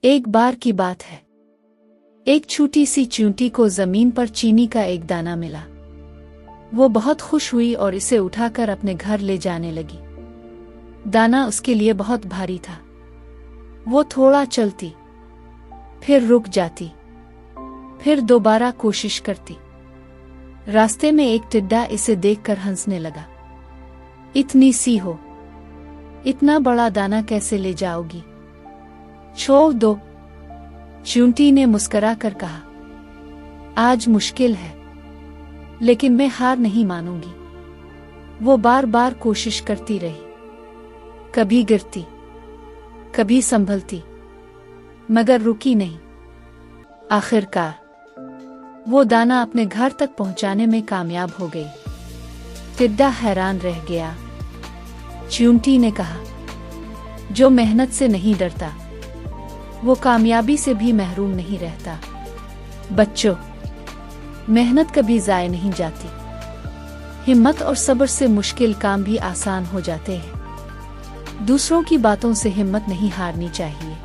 एक बार की बात है। एक छोटी सी चींटी को जमीन पर चीनी का एक दाना मिला। वो बहुत खुश हुई और इसे उठाकर अपने घर ले जाने लगी। दाना उसके लिए बहुत भारी था। वो थोड़ा चलती, फिर रुक जाती, फिर दोबारा कोशिश करती। रास्ते में एक टिड्डा इसे देखकर हंसने लगा। इतनी सी हो, इतना बड़ा दाना कैसे ले जाओगी? छोड़ दो, चींटी ने मुस्कुरा कर कहा। आज मुश्किल है, लेकिन मैं हार नहीं मानूंगी। वो बार बार कोशिश करती रही, कभी गिरती, कभी संभलती, मगर रुकी नहीं। आखिरकार वो दाना अपने घर तक पहुंचाने में कामयाब हो गई। टिड्डा हैरान रह गया। चींटी ने कहा, जो मेहनत से नहीं डरता, वो कामयाबी से भी महरूम नहीं रहता। बच्चों, मेहनत कभी ज़ाय नहीं जाती। हिम्मत और सब्र से मुश्किल काम भी आसान हो जाते हैं। दूसरों की बातों से हिम्मत नहीं हारनी चाहिए।